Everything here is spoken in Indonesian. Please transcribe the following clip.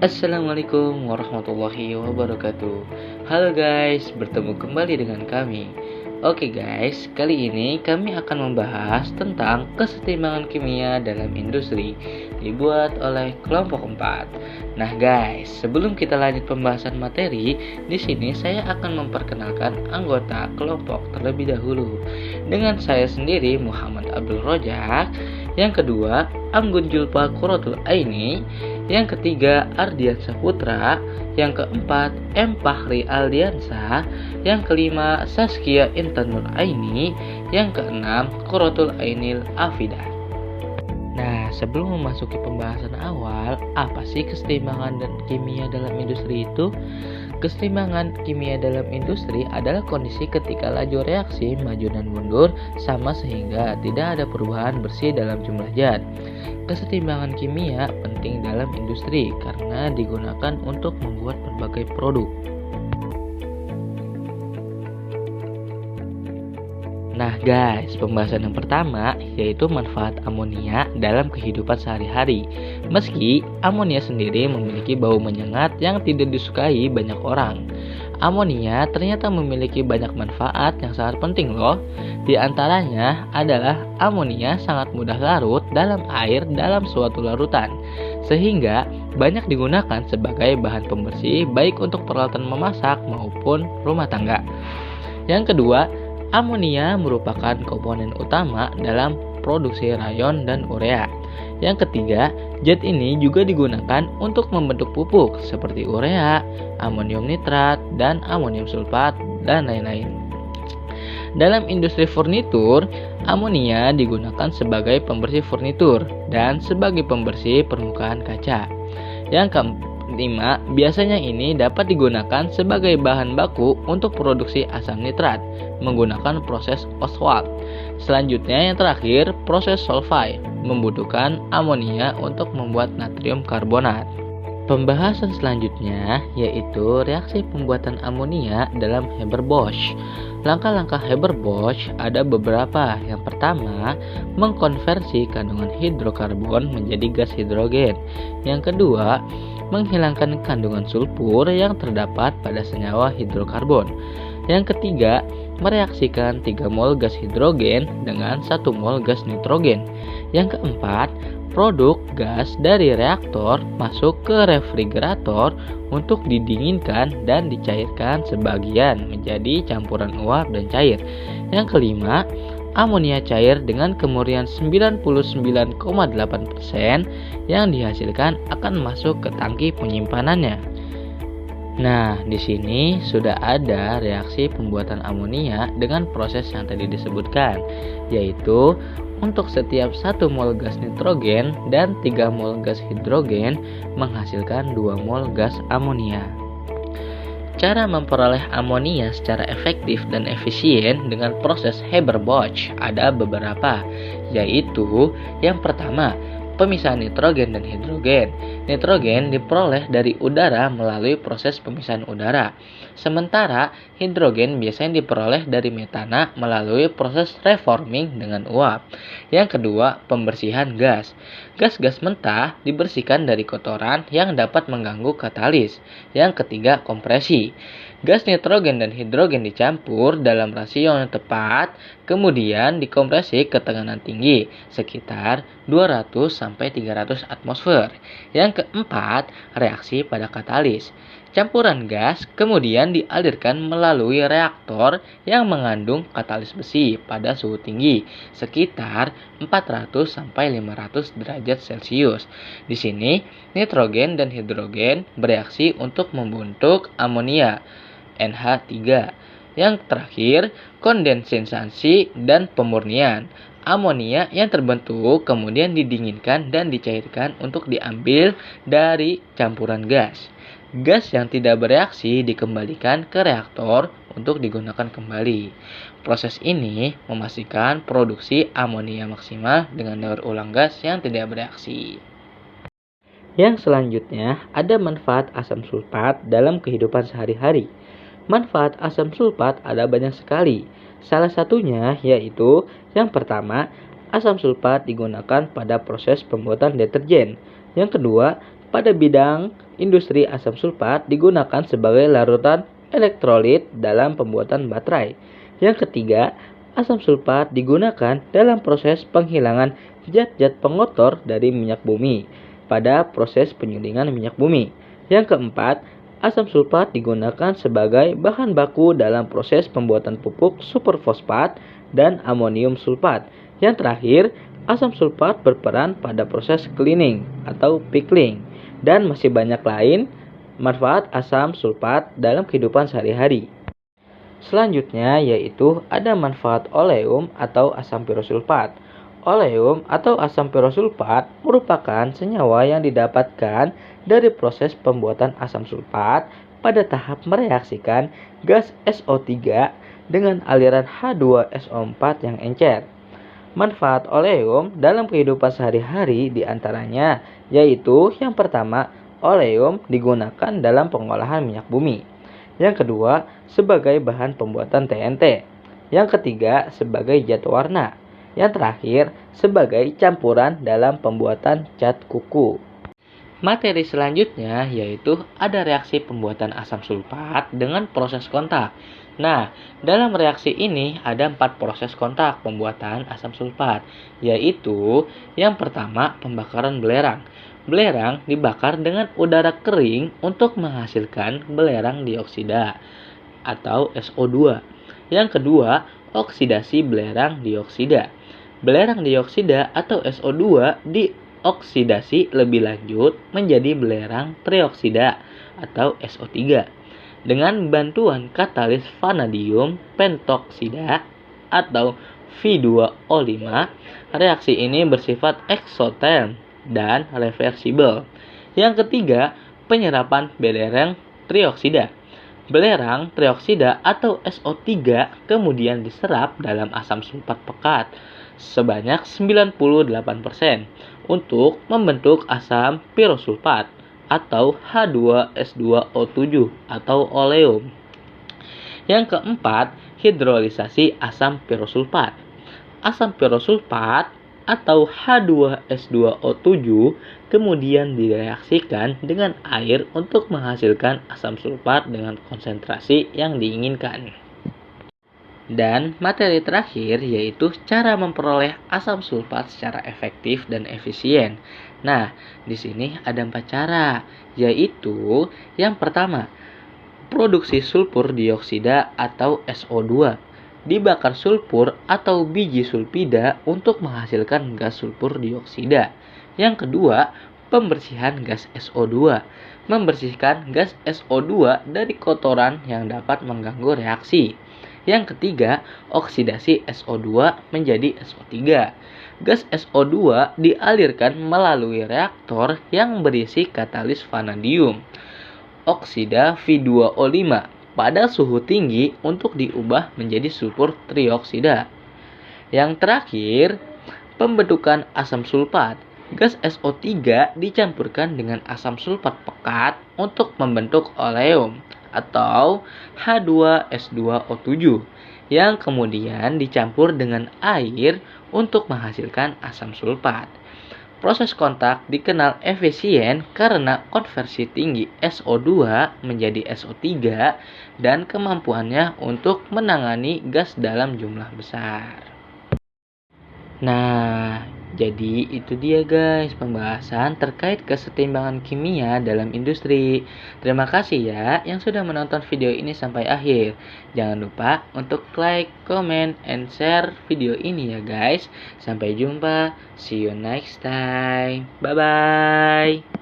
Assalamualaikum warahmatullahi wabarakatuh. Halo guys, bertemu kembali dengan kami. Oke guys, kali ini kami akan membahas tentang kesetimbangan kimia dalam industri dibuat oleh kelompok 4. Nah guys, sebelum kita lanjut pembahasan materi, di sini saya akan memperkenalkan anggota kelompok terlebih dahulu. Dengan saya sendiri Muhammad Abdul Rojak, yang kedua Anggun Julpa Quratul Aini, yang ketiga Ardian Saputra, yang keempat M. Fahri Aldiansa, yang kelima Saskia Intan Nur Aini, yang keenam Quratul Ainil Afidah. Nah, sebelum memasuki pembahasan awal, apa sih kesetimbangan dan kimia dalam industri itu? Kesetimbangan kimia dalam industri adalah kondisi ketika laju reaksi maju dan mundur sama sehingga tidak ada perubahan bersih dalam jumlah zat. Kesetimbangan kimia penting dalam industri karena digunakan untuk membuat berbagai produk. Nah guys, pembahasan yang pertama yaitu manfaat amonia dalam kehidupan sehari-hari. Meski amonia sendiri memiliki bau menyengat yang tidak disukai banyak orang, amonia ternyata memiliki banyak manfaat yang sangat penting loh. Di antaranya adalah amonia sangat mudah larut dalam air dalam suatu larutan, sehingga banyak digunakan sebagai bahan pembersih baik untuk peralatan memasak maupun rumah tangga. Yang kedua, amonia merupakan komponen utama dalam produksi rayon dan urea. Yang ketiga, zat ini juga digunakan untuk membentuk pupuk seperti urea, amonium nitrat, dan amonium sulfat, dan lain-lain. Dalam industri furnitur, amonia digunakan sebagai pembersih furnitur dan sebagai pembersih permukaan kaca. Yang kelima, biasanya ini dapat digunakan sebagai bahan baku untuk produksi asam nitrat menggunakan proses Ostwald. Selanjutnya yang terakhir, proses Solvay membutuhkan amonia untuk membuat natrium karbonat. Pembahasan selanjutnya yaitu reaksi pembuatan amonia dalam Haber-Bosch. Langkah-langkah Haber-Bosch ada beberapa. Yang pertama, mengkonversi kandungan hidrokarbon menjadi gas hidrogen. Yang kedua, menghilangkan kandungan sulfur yang terdapat pada senyawa hidrokarbon. Yang ketiga, mereaksikan 3 mol gas hidrogen dengan 1 mol gas nitrogen. Yang keempat, produk gas dari reaktor masuk ke refrigerator untuk didinginkan dan dicairkan sebagian menjadi campuran uap dan cair. Yang kelima, amonia cair dengan kemurnian 99,8% yang dihasilkan akan masuk ke tangki penyimpanannya. Nah, di sini sudah ada reaksi pembuatan amonia dengan proses yang tadi disebutkan, yaitu untuk setiap 1 mol gas nitrogen dan 3 mol gas hidrogen menghasilkan 2 mol gas amonia. Cara memperoleh amonia secara efektif dan efisien dengan proses Haber-Bosch ada beberapa, yaitu yang pertama, pemisahan nitrogen dan hidrogen. Nitrogen diperoleh dari udara melalui proses pemisahan udara, sementara hidrogen biasanya diperoleh dari metana melalui proses reforming dengan uap. Yang kedua, pembersihan gas. Gas-gas mentah dibersihkan dari kotoran yang dapat mengganggu katalis. Yang ketiga, kompresi. Gas nitrogen dan hidrogen dicampur dalam rasio yang tepat, kemudian dikompresi ke tekanan tinggi, sekitar 200-300 atmosfer. Yang keempat, reaksi pada katalis. Campuran gas kemudian dialirkan melalui reaktor yang mengandung katalis besi pada suhu tinggi, sekitar 400-500 derajat Celcius. Di sini, nitrogen dan hidrogen bereaksi untuk membentuk amonia NH3. Yang terakhir, kondensasi dan pemurnian. Amonia yang terbentuk kemudian didinginkan dan dicairkan untuk diambil dari campuran gas. Gas yang tidak bereaksi dikembalikan ke reaktor untuk digunakan kembali. Proses ini memastikan produksi amonia maksimal dengan daur ulang gas yang tidak bereaksi. Yang selanjutnya ada manfaat asam sulfat dalam kehidupan sehari-hari. Manfaat asam sulfat ada banyak sekali. Salah satunya yaitu yang pertama, asam sulfat digunakan pada proses pembuatan deterjen. Yang kedua, pada bidang industri asam sulfat digunakan sebagai larutan elektrolit dalam pembuatan baterai. Yang ketiga, asam sulfat digunakan dalam proses penghilangan zat-zat pengotor dari minyak bumi pada proses penyulingan minyak bumi. Yang keempat, asam sulfat digunakan sebagai bahan baku dalam proses pembuatan pupuk superfosfat dan amonium sulfat. Yang terakhir, asam sulfat berperan pada proses cleaning atau pickling. Dan masih banyak lain manfaat asam sulfat dalam kehidupan sehari-hari. Selanjutnya yaitu ada manfaat oleum atau asam pirosulfat. Oleum atau asam pirosulfat merupakan senyawa yang didapatkan dari proses pembuatan asam sulfat pada tahap mereaksikan gas SO3 dengan aliran H2SO4 yang encer. Manfaat oleum dalam kehidupan sehari-hari diantaranya yaitu yang pertama, oleum digunakan dalam pengolahan minyak bumi. Yang kedua, sebagai bahan pembuatan TNT. Yang ketiga, sebagai zat warna. Yang terakhir, sebagai campuran dalam pembuatan cat kuku. Materi selanjutnya yaitu ada reaksi pembuatan asam sulfat dengan proses kontak. Nah, dalam reaksi ini ada 4 proses kontak pembuatan asam sulfat, yaitu yang pertama pembakaran belerang. Belerang dibakar dengan udara kering untuk menghasilkan belerang dioksida atau SO2. Yang kedua, oksidasi belerang dioksida. Belerang dioksida atau SO2 dioksidasi lebih lanjut menjadi belerang trioksida atau SO3. Dengan bantuan katalis vanadium pentoksida atau V2O5, reaksi ini bersifat eksoterm dan reversibel. Yang ketiga, penyerapan belerang trioksida. Belerang trioksida atau SO3 kemudian diserap dalam asam sulfat pekat sebanyak 98% untuk membentuk asam pirosulfat atau H2S2O7 atau oleum. Yang keempat, hidrolisasi asam pirosulfat. Asam pirosulfat atau H2S2O7 kemudian direaksikan dengan air untuk menghasilkan asam sulfat dengan konsentrasi yang diinginkan. Dan materi terakhir yaitu cara memperoleh asam sulfat secara efektif dan efisien. Nah, di sini ada 4 cara, yaitu yang pertama, produksi sulfur dioksida atau SO2. Dibakar sulfur atau biji sulfida untuk menghasilkan gas sulfur dioksida. Yang kedua, pembersihan gas SO2. Membersihkan gas SO2 dari kotoran yang dapat mengganggu reaksi. Yang ketiga, oksidasi SO2 menjadi SO3. Gas SO2 dialirkan melalui reaktor yang berisi katalis vanadium oksida V2O5 pada suhu tinggi untuk diubah menjadi sulfur trioksida. Yang terakhir, pembentukan asam sulfat. Gas SO3 dicampurkan dengan asam sulfat pekat untuk membentuk oleum atau H2S2O7 yang kemudian dicampur dengan air untuk menghasilkan asam sulfat. Proses kontak dikenal efisien karena konversi tinggi SO2 menjadi SO3 dan kemampuannya untuk menangani gas dalam jumlah besar. Nah, jadi itu dia guys pembahasan terkait kesetimbangan kimia dalam industri. Terima kasih ya yang sudah menonton video ini sampai akhir. Jangan lupa untuk like, comment, and share video ini ya guys. Sampai jumpa. See you next time. Bye-bye.